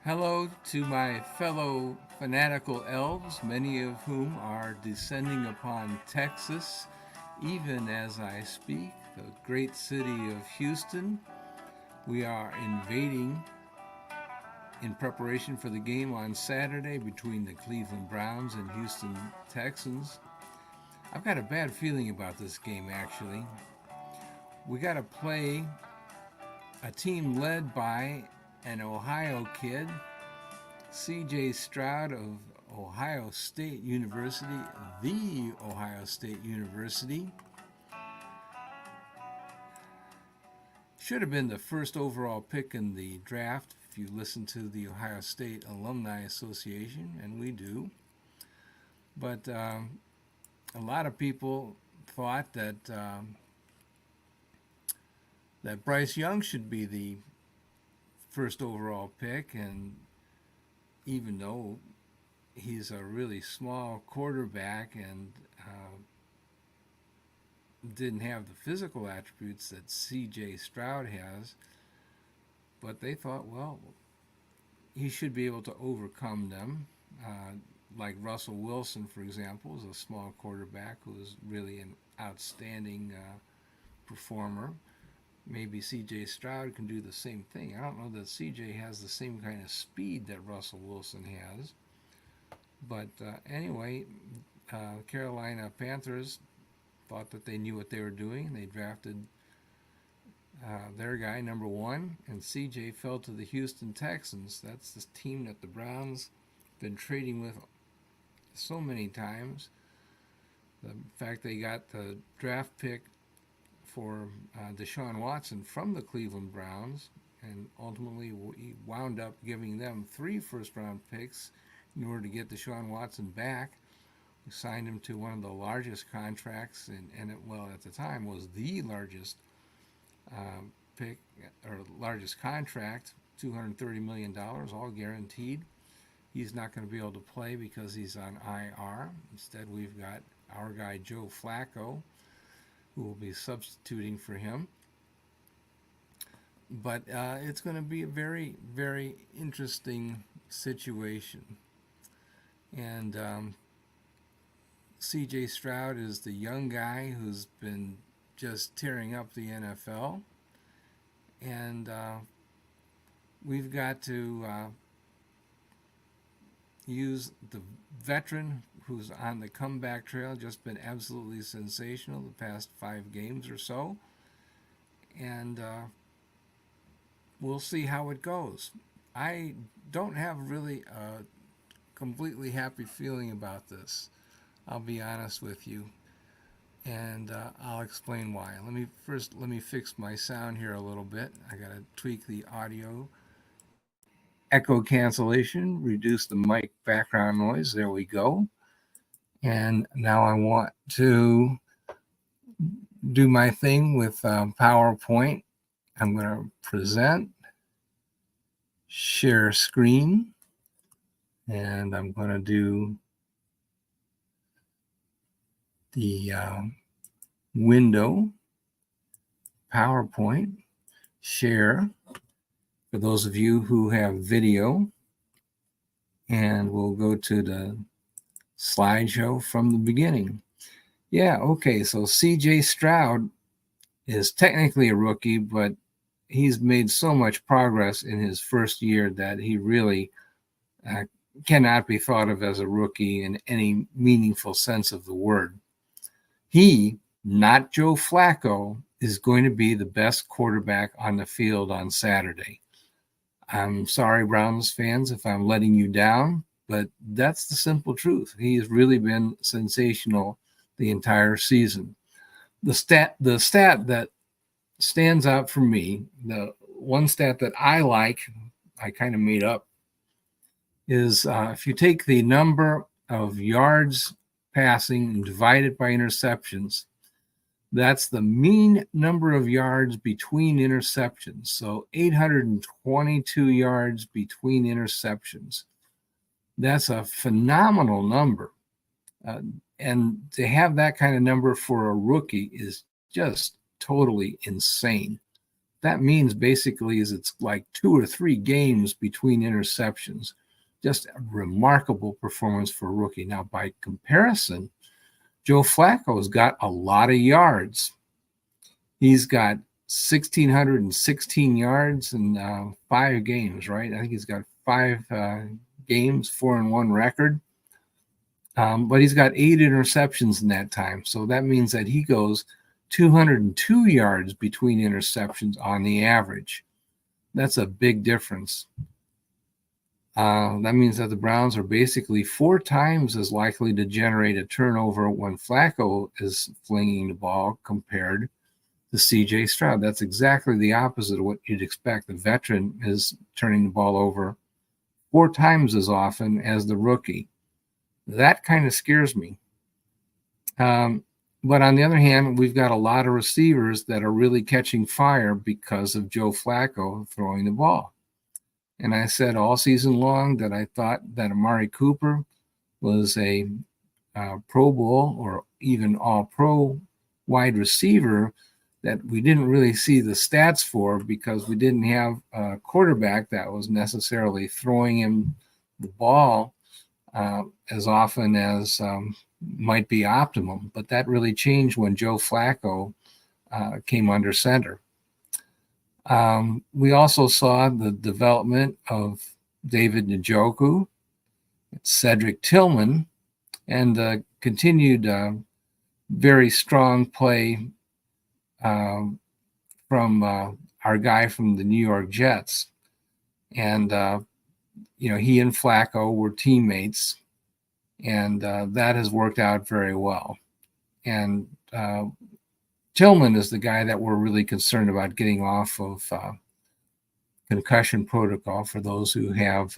Hello to my fellow fanatical elves, many of whom are descending upon Texas, even as I speak, the great city of Houston. We are invading in preparation for the game on Saturday between the Cleveland Browns and Houston Texans. I've got a bad feeling about this game, actually. We got to play a team led by an Ohio kid, C.J. Stroud of Ohio State University, the Ohio State University. Should have been the first overall pick in the draft if you listen to the Ohio State Alumni Association, and we do. But a lot of people thought that Bryce Young should be the first overall pick, and even though he's a really small quarterback and didn't have the physical attributes that C.J. Stroud has, but they thought, well, he should be able to overcome them. Like Russell Wilson, for example, is a small quarterback who is really an outstanding performer. Maybe C.J. Stroud can do the same thing. I don't know that C.J. has the same kind of speed that Russell Wilson has. But anyway, Carolina Panthers thought that they knew what they were doing. They drafted their guy, number one, and C.J. fell to the Houston Texans. That's the team that the Browns been trading with so many times. The fact they got the draft pick for Deshaun Watson from the Cleveland Browns, and ultimately he wound up giving them 3 first-round picks in order to get Deshaun Watson back. We signed him to one of the largest contracts, and at the time was the largest pick or largest contract, $230 million, all guaranteed. He's not going to be able to play because he's on IR. Instead, we've got our guy Joe Flacco, who will be substituting for him. But it's going to be a very, very interesting situation. And C.J. Stroud is the young guy who's been just tearing up the NFL. And we've got to use the veteran who's on the comeback trail, just been absolutely sensational the past 5 games or so. And we'll see how it goes. I don't have really a completely happy feeling about this. I'll be honest with you. And I'll explain why. Let me fix my sound here a little bit. I got to tweak the audio echo cancellation, reduce the mic background noise. There we go. And now I want to do my thing with PowerPoint. I'm going to present, share screen, and I'm going to do the window, PowerPoint, share for those of you who have video, and we'll go to the slideshow from the beginning. Yeah, okay, so C.J. Stroud is technically a rookie, but he's made so much progress in his first year that he really cannot be thought of as a rookie in any meaningful sense of the word. He, not Joe Flacco, is going to be the best quarterback on the field on Saturday. I'm sorry, Browns fans, if I'm letting you down, but that's the simple truth. He has really been sensational the entire season. The stat that stands out for me, the one stat that I like, I kind of made up, is if you take the number of yards passing and divide it by interceptions, that's the mean number of yards between interceptions. So 822 yards between interceptions. That's a phenomenal number. And to have that kind of number for a rookie is just totally insane. that means basically is it's like 2 or 3 games between interceptions. Just a remarkable performance for a rookie. Now, by comparison, Joe Flacco's got a lot of yards. He's got 1,616 yards in 5 games, right? I think he's got 5 games, 4-1 record. But he's got 8 interceptions in that time. So that means that he goes 202 yards between interceptions on the average. That's a big difference. That means that the Browns are basically 4 times as likely to generate a turnover when Flacco is flinging the ball compared to C.J. Stroud. That's exactly the opposite of what you'd expect. The veteran is turning the ball over 4 times as often as the rookie. That kind of scares me. But on the other hand, we've got a lot of receivers that are really catching fire because of Joe Flacco throwing the ball. And I said all season long that I thought that Amari Cooper was a Pro Bowl or even All-Pro wide receiver that we didn't really see the stats for because we didn't have a quarterback that was necessarily throwing him the ball as often as might be optimum. But that really changed when Joe Flacco came under center. We also saw the development of David Njoku, Cedric Tillman, and the continued very strong play from our guy from the New York Jets. And, he and Flacco were teammates, and that has worked out very well. And Tillman is the guy that we're really concerned about getting off of concussion protocol for those who have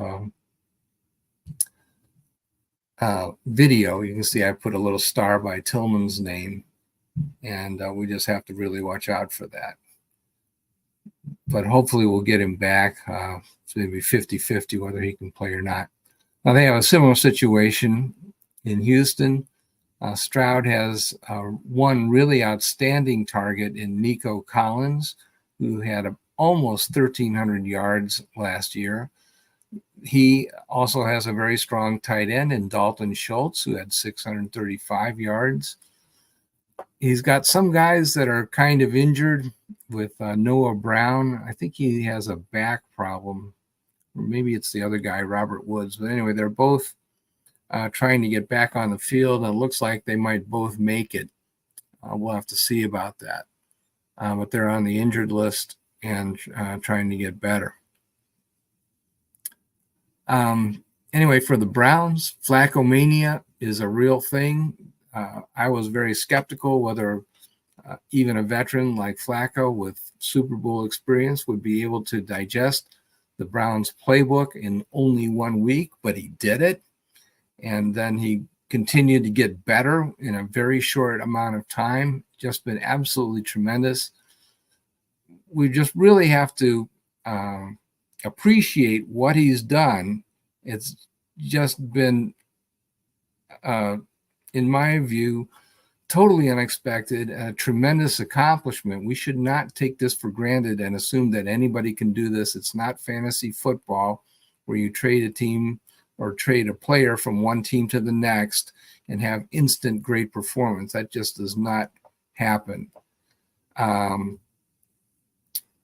video. You can see I put a little star by Tillman's name, and we just have to really watch out for that. But hopefully we'll get him back. It's maybe 50-50 whether he can play or not. Now, they have a similar situation in Houston. Stroud has one really outstanding target in Nico Collins, who had almost 1,300 yards last year. He also has a very strong tight end in Dalton Schultz, who had 635 yards. He's got some guys that are kind of injured with Noah Brown. I think he has a back problem, or maybe it's the other guy, Robert Woods. But anyway, they're both trying to get back on the field, and it looks like they might both make it. We'll have to see about that. But they're on the injured list and trying to get better. Anyway, for the Browns, Flacco-mania is a real thing. I was very skeptical whether even a veteran like Flacco with Super Bowl experience would be able to digest the Browns playbook in only 1 week, but he did it. And then he continued to get better in a very short amount of time. Just been absolutely tremendous. We just really have to appreciate what he's done. It's just been, in my view, totally unexpected, a tremendous accomplishment. We should not take this for granted and assume that anybody can do this. It's not fantasy football where you trade a team or trade a player from one team to the next and have instant great performance. That just does not happen.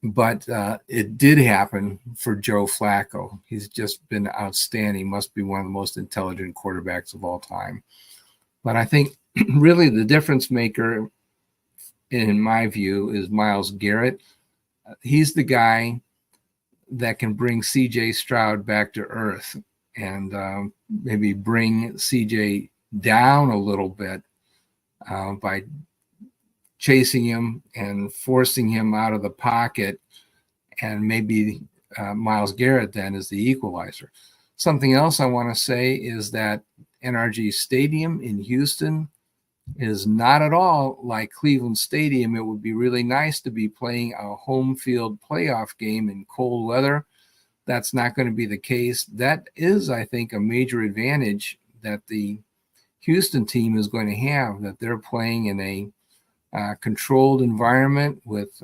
But it did happen for Joe Flacco. He's just been outstanding. Must be one of the most intelligent quarterbacks of all time. But I think really the difference maker, in my view, is Myles Garrett. He's the guy that can bring C.J. Stroud back to earth and maybe bring C.J. down a little bit by chasing him and forcing him out of the pocket. And maybe Myles Garrett then is the equalizer. Something else I want to say is that NRG Stadium in Houston is not at all like Cleveland Stadium. It would be really nice to be playing a home field playoff game in cold weather. That's not going to be the case. That is, I think, a major advantage that the Houston team is going to have, that they're playing in a controlled environment with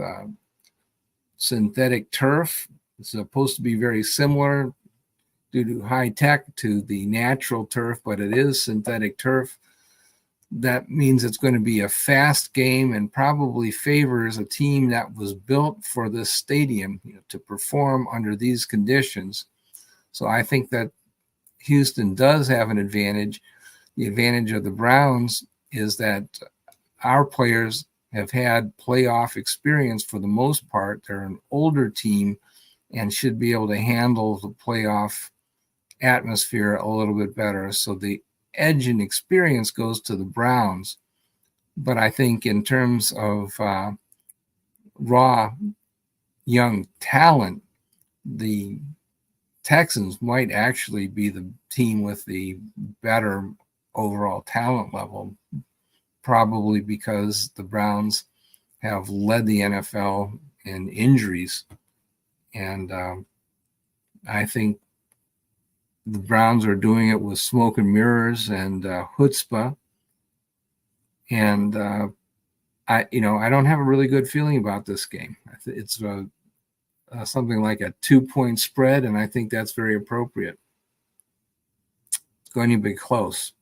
synthetic turf. It's supposed to be very similar due to high tech to the natural turf, but it is synthetic turf. That means it's going to be a fast game and probably favors a team that was built for this stadium, to perform under these conditions. So I think that Houston does have an advantage. The advantage of the Browns is that our players have had playoff experience for the most part. They're an older team and should be able to handle the playoff atmosphere a little bit better. So the edge and experience goes to the Browns. But I think in terms of raw young talent, the Texans might actually be the team with the better overall talent level, probably because the Browns have led the NFL in injuries. And I think the Browns are doing it with smoke and mirrors and chutzpah. And I don't have a really good feeling about this game. It's something like a 2-point spread, and I think that's very appropriate. It's going to be close.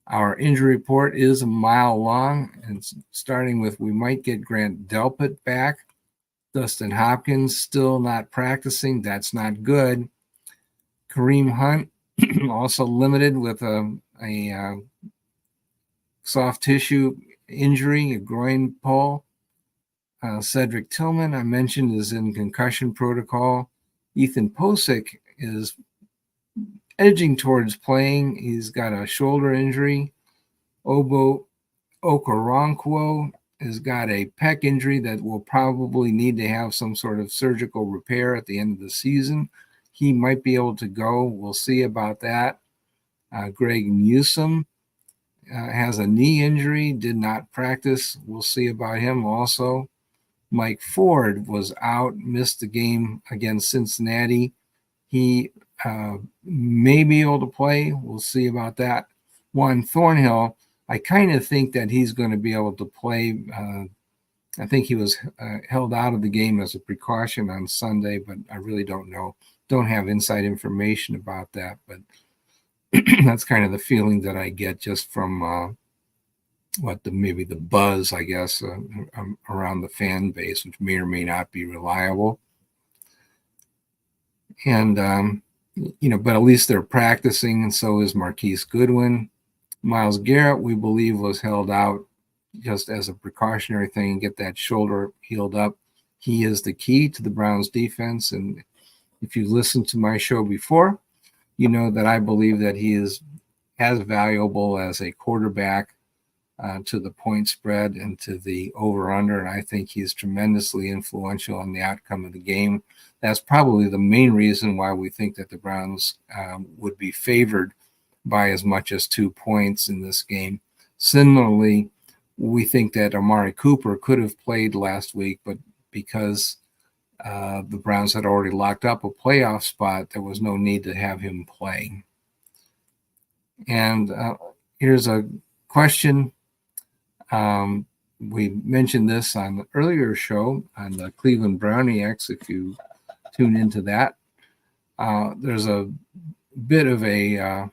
Our injury report is a mile long, and starting with we might get Grant Delpit back. Dustin Hopkins still not practicing. That's not good. Kareem Hunt also limited with a soft tissue injury, a groin pull. Cedric Tillman, I mentioned, is in concussion protocol. Ethan Posick is edging towards playing. He's got a shoulder injury. Obo Okoronkwo has got a pec injury that will probably need to have some sort of surgical repair at the end of the season. He might be able to go. We'll see about that. Greg Newsome has a knee injury, did not practice. We'll see about him also. Mike Ford was out, missed the game against Cincinnati. He may be able to play. We'll see about that. Juan Thornhill, I kind of think that he's going to be able to play. I think he was held out of the game as a precaution on Sunday, but I really don't know. Don't have inside information about that, but that's kind of the feeling that I get just from maybe the buzz, I guess, around the fan base, which may or may not be reliable. And, but at least they're practicing, and so is Marquise Goodwin. Myles Garrett, we believe, was held out just as a precautionary thing and get that shoulder healed up. He is the key to the Browns defense. And if you listened to my show before, you know that I believe that he is as valuable as a quarterback to the point spread and to the over-under. And I think he's tremendously influential on the outcome of the game. That's probably the main reason why we think that the Browns would be favored by as much as 2 points in this game. Similarly, we think that Amari Cooper could have played last week, but because the Browns had already locked up a playoff spot, there was no need to have him play. And here's a question. We mentioned this on the earlier show on the Cleveland Browniacs, if you tune into that. There's a bit of a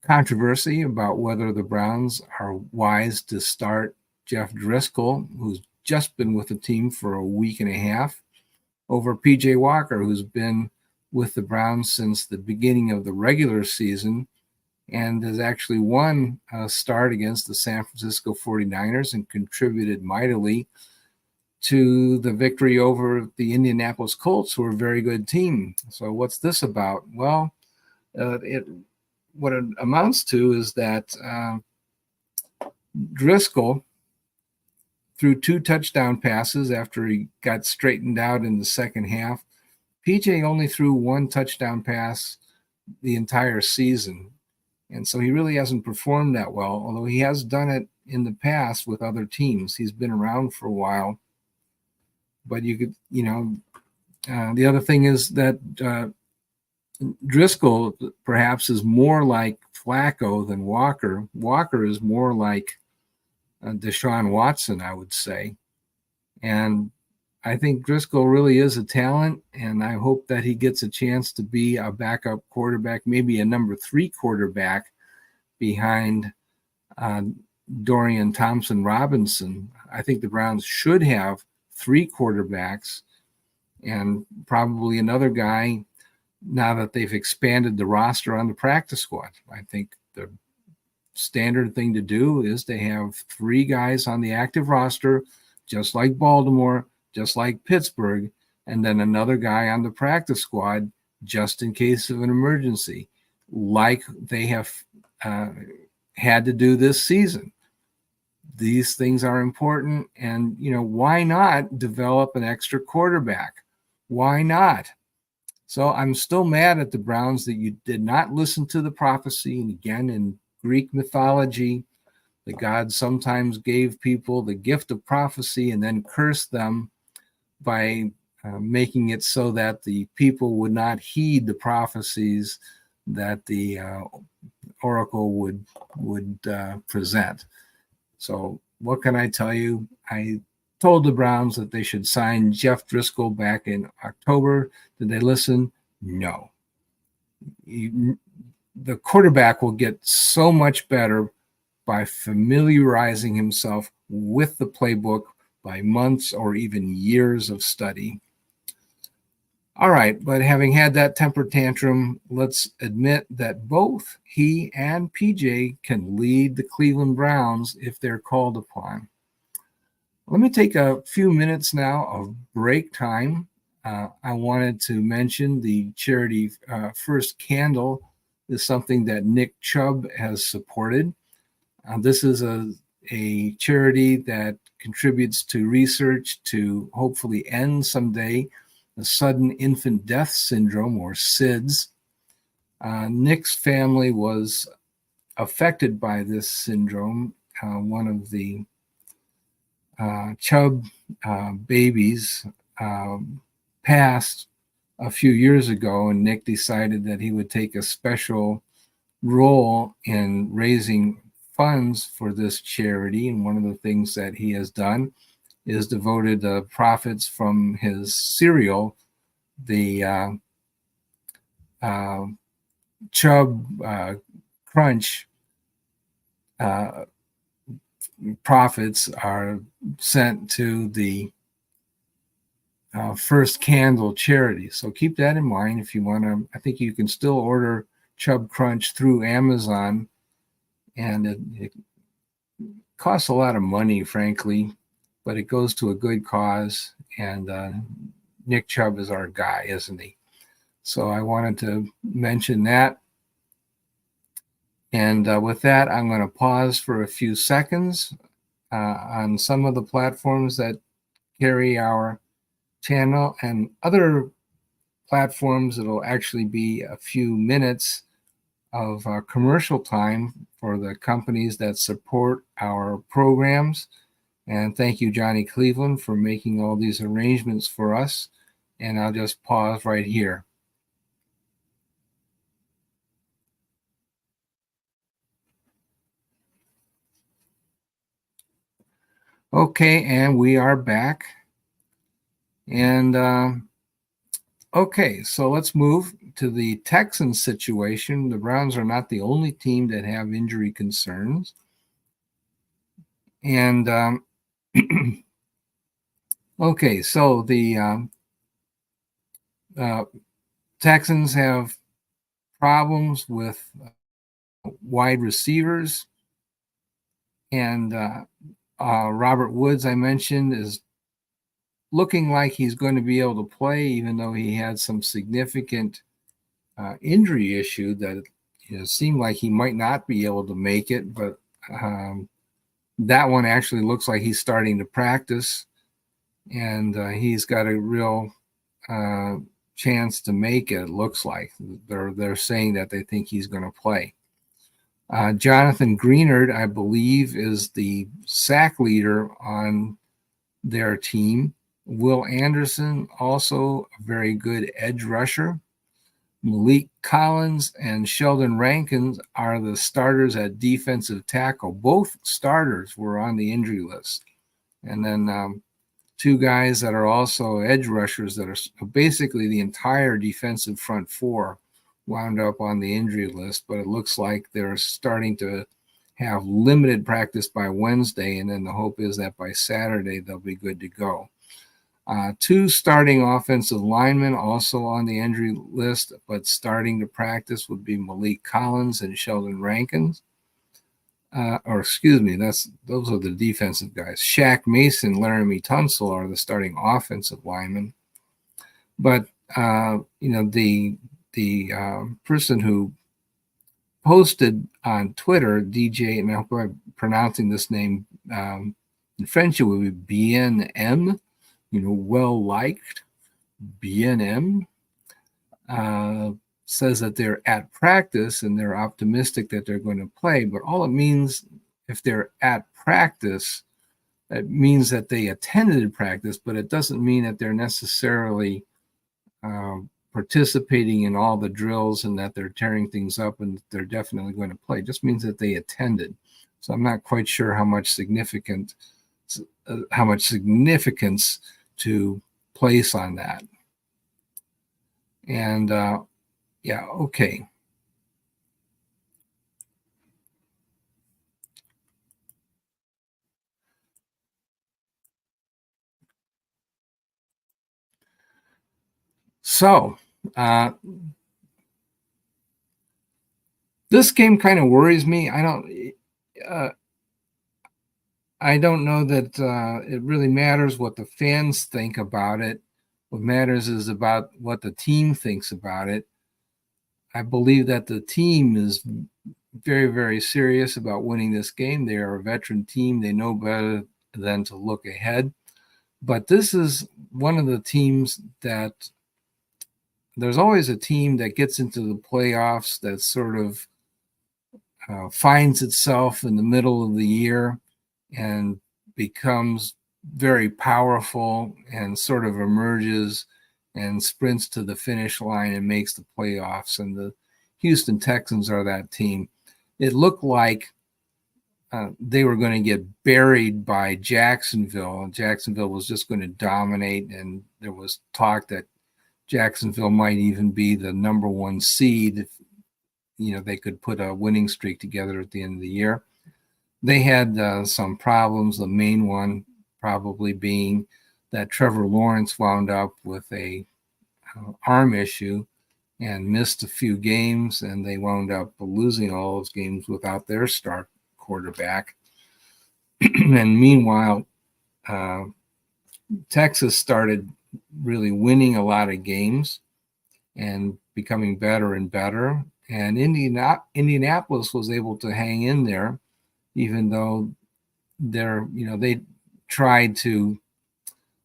controversy about whether the Browns are wise to start Jeff Driscoll, who's just been with the team for a week and a half, over PJ Walker, who's been with the Browns since the beginning of the regular season and has actually won a start against the San Francisco 49ers and contributed mightily to the victory over the Indianapolis Colts, who are a very good team. So what's this about? Well, what it amounts to is that Driscoll threw 2 touchdown passes after he got straightened out in the second half. PJ only threw 1 touchdown pass the entire season. And so he really hasn't performed that well, although he has done it in the past with other teams. He's been around for a while. But you could, the other thing is that Driscoll perhaps is more like Flacco than Walker. Walker is more like Deshaun Watson, I would say. And I think Driscoll really is a talent, and I hope that he gets a chance to be a backup quarterback, maybe a number 3 quarterback behind uh, Dorian Thompson Robinson. I think the Browns should have 3 quarterbacks and probably another guy now that they've expanded the roster on the practice squad. I think the standard thing to do is to have 3 guys on the active roster, just like Baltimore, just like Pittsburgh, and then another guy on the practice squad just in case of an emergency, like they have had to do this season. These things are important, and why not develop an extra quarterback? Why not? So I'm still mad at the Browns that you did not listen to the prophecy. And again, in Greek mythology, the gods sometimes gave people the gift of prophecy and then cursed them by making it so that the people would not heed the prophecies that the oracle would present. So what can I tell you? I told the Browns that they should sign Jeff Driscoll back in October. Did they listen? No. The quarterback will get so much better by familiarizing himself with the playbook by months or even years of study. All right, but having had that temper tantrum, let's admit that both he and PJ can lead the Cleveland Browns if they're called upon. Let me take a few minutes now of break time. I wanted to mention the charity First Candle is something that Nick Chubb has supported. This is a charity that contributes to research to hopefully end someday the sudden infant death syndrome, or SIDS. Nick's family was affected by this syndrome. One of the Chubb babies passed a few years ago, and Nick decided that he would take a special role in raising funds for this charity. And one of the things that he has done is devoted the profits from his cereal, the Chubb Crunch profits are sent to the First Candle charity. So keep that in mind if you want to. I think you can still order Chubb Crunch through Amazon, and it costs a lot of money, frankly, but it goes to a good cause. And Nick Chubb is our guy, isn't he? So I wanted to mention that. And with that, I'm going to pause for a few seconds on some of the platforms that carry our channel, and other platforms it'll actually be a few minutes of commercial time for the companies that support our programs. And thank you, Johnny Cleveland, for making all these arrangements for us. And I'll just pause right here. Okay, and we are back. And okay, so let's move to the Texans situation. The Browns are not the only team that have injury concerns. And okay, so the Texans have problems with wide receivers. And Robert Woods, I mentioned, is looking like he's going to be able to play, even though he had some significant injury issue that seemed like he might not be able to make it. But that one actually looks like he's starting to practice, and he's got a real chance to make it. It looks like they're saying that they think he's going to play. Jonathan Greenard, I believe, is the sack leader on their team. Will Anderson, also a very good edge rusher. Malik Collins and Sheldon Rankins are the starters at defensive tackle. Both starters were on the injury list. And then two guys that are also edge rushers that are basically the entire defensive front four wound up on the injury list, but it looks like they're starting to have limited practice by Wednesday, and then the hope is that by Saturday they'll be good to go. Two starting offensive linemen also on the injury list, but starting to practice would be Malik Collins and Sheldon Rankins. Or excuse me, those are the defensive guys. Shaq Mason, Laramie Tunsil are the starting offensive linemen. But the person who posted on Twitter, DJ, and I hope I'm pronouncing this name in French, it would be BNM, well liked, BNM, says that they're at practice and they're optimistic that they're going to play. But all it means, if they're at practice, it means that they attended practice, but it doesn't mean that they're necessarily participating in all the drills and that they're tearing things up and they're definitely going to play. It just means that they attended. So I'm not quite sure how much significance to place on that. And yeah, okay. So this game kind of worries me. I don't know that it really matters what the fans think about it. What matters is about what the team thinks about it. I believe that the team is very, very serious about winning this game. They are a veteran team. They know better than to look ahead. But this is one of the teams that there's always a team that gets into the playoffs that sort of finds itself in the middle of the year and becomes very powerful and sort of emerges and sprints to the finish line and makes the playoffs. And the Houston Texans are that team. It looked like they were going to get buried by Jacksonville. Jacksonville was just going to dominate, and there was talk that Jacksonville might even be the number one seed if they could put a winning streak together at the end of the year. They had some problems, the main one probably being that Trevor Lawrence wound up with a arm issue and missed a few games, and they wound up losing all those games without their star quarterback. And meanwhile, Texas started really winning a lot of games and becoming better and better. And Indianapolis was able to hang in there, even though they tried to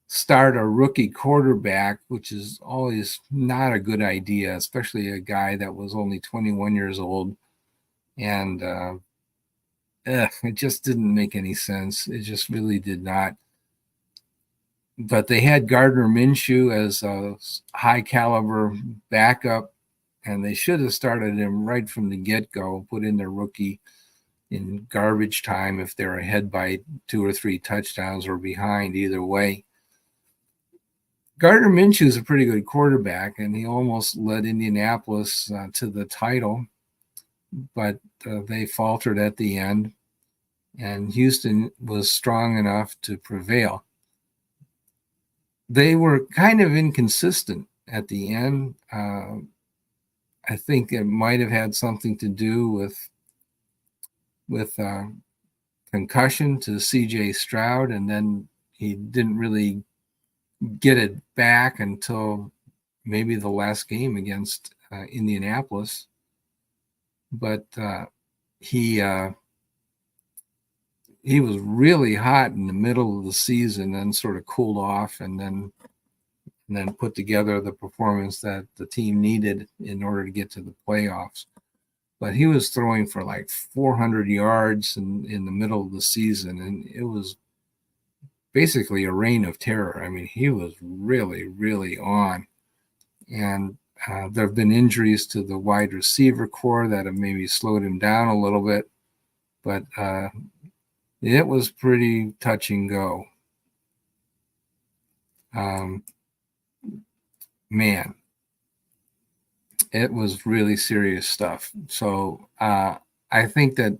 start a rookie quarterback, which is always not a good idea, especially a guy that was only 21 years old. And it just didn't make any sense. It just really did not. But they had Gardner Minshew as a high caliber backup, and they should have started him right from the get-go, put in their rookie in garbage time if they're ahead by 2 or 3 touchdowns or behind, either way. Gardner Minshew is a pretty good quarterback, and he almost led Indianapolis to the title, but they faltered at the end, and Houston was strong enough to prevail. They were kind of inconsistent at the end. I think it might have had something to do with concussion to CJ Stroud, and then he didn't really get it back until maybe the last game against Indianapolis. But he was really hot in the middle of the season, and sort of cooled off, and then put together the performance that the team needed in order to get to the playoffs. But he was throwing for like 400 yards in the middle of the season, and it was basically a reign of terror. I mean, he was really, really on. And there have been injuries to the wide receiver core that have maybe slowed him down a little bit, but it was pretty touch and go. um, man, it was really serious stuff. So I think that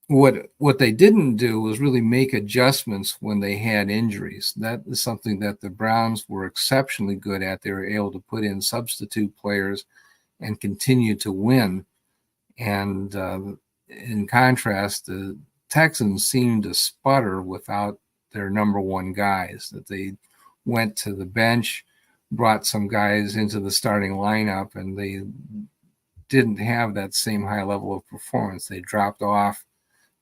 what they didn't do was really make adjustments when they had injuries. That is something that the Browns were exceptionally good at. They were able to put in substitute players and continue to win. And in contrast, the Texans seemed to sputter without their number one guys. That they went to the bench, brought some guys into the starting lineup, and they didn't have that same high level of performance. They dropped off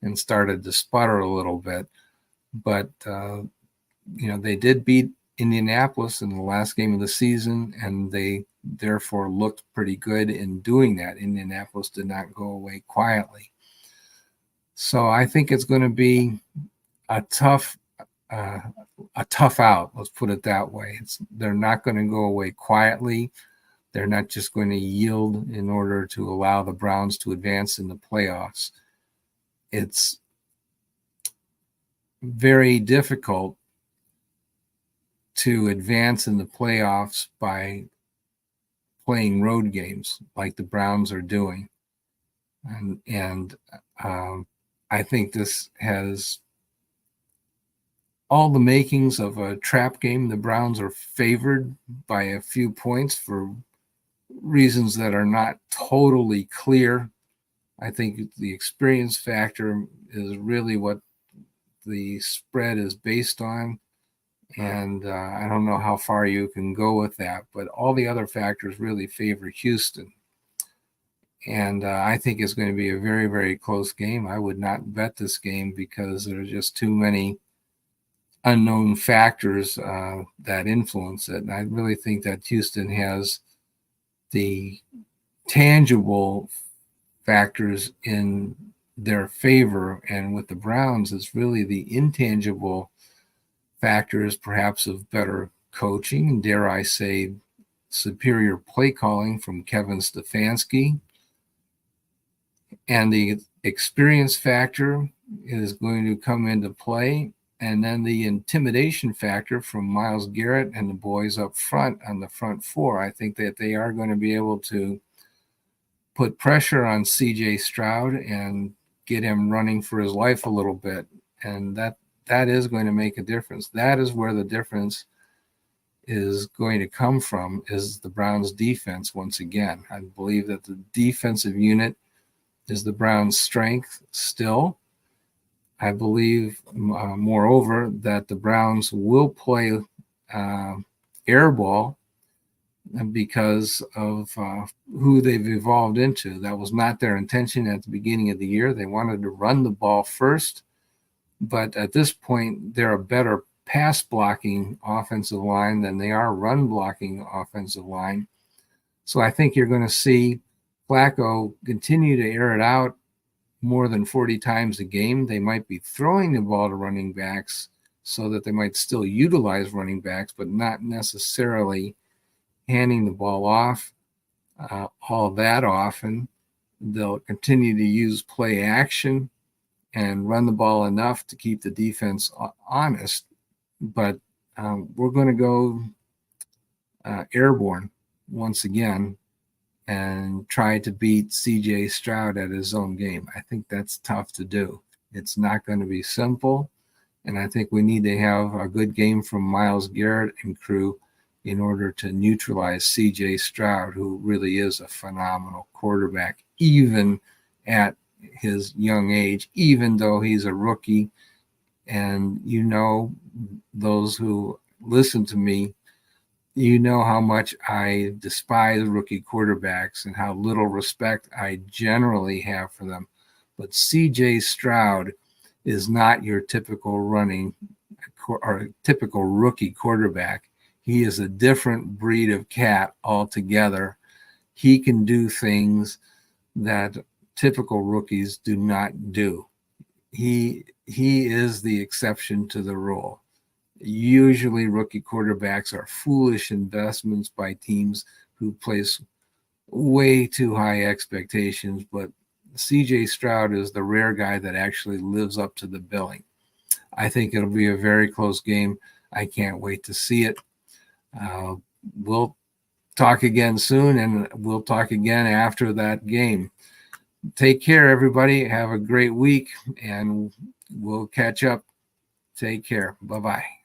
and started to sputter a little bit. But, they did beat Indianapolis in the last game of the season, and they therefore looked pretty good in doing that. Indianapolis did not go away quietly. So I think it's going to be a tough out. Let's put it that way. They're not going to go away quietly. They're not just going to yield in order to allow the Browns to advance in the playoffs. It's very difficult to advance in the playoffs by playing road games like the Browns are doing. And I think this has all the makings of a trap game. The Browns are favored by a few points for reasons that are not totally clear. I think the experience factor is really what the spread is based on. And I don't know how far you can go with that, but all the other factors really favor Houston. And I think it's going to be a very, very close game. I would not bet this game because there are just too many unknown factors that influence it. And I really think that Houston has the tangible factors in their favor. And with the Browns, it's really the intangible factors, perhaps of better coaching, and dare I say, superior play calling from Kevin Stefanski. And the experience factor is going to come into play. And then the intimidation factor from Myles Garrett and the boys up front on the front four. I think that they are going to be able to put pressure on CJ Stroud and get him running for his life a little bit. And that is going to make a difference. That is where the difference is going to come from, is the Browns defense once again. I believe that the defensive unit is the Browns' strength still. I believe, moreover, that the Browns will play air ball because of who they've evolved into. That was not their intention at the beginning of the year. They wanted to run the ball first, but at this point, they're a better pass blocking offensive line than they are run blocking offensive line. So I think you're going to see Flacco continue to air it out more than 40 times a game. They might be throwing the ball to running backs so that they might still utilize running backs, but not necessarily handing the ball off all that often. They'll continue to use play action and run the ball enough to keep the defense honest. But we're going to go airborne once again and try to beat CJ Stroud at his own game. I think that's tough to do. It's not going to be simple. And I think we need to have a good game from Myles Garrett and crew in order to neutralize CJ Stroud, who really is a phenomenal quarterback, even at his young age, even though he's a rookie. And those who listen to me, how much I despise rookie quarterbacks and how little respect I generally have for them. But CJ Stroud is not your typical typical rookie quarterback. He is a different breed of cat altogether. He can do things that typical rookies do not do. He is the exception to the rule. Usually rookie quarterbacks are foolish investments by teams who place way too high expectations, but CJ Stroud is the rare guy that actually lives up to the billing. I think it'll be a very close game. I can't wait to see it. Uh, we'll talk again soon, and we'll talk again after that game. Take care, everybody. Have a great week, and we'll catch up. Take care. Bye-bye.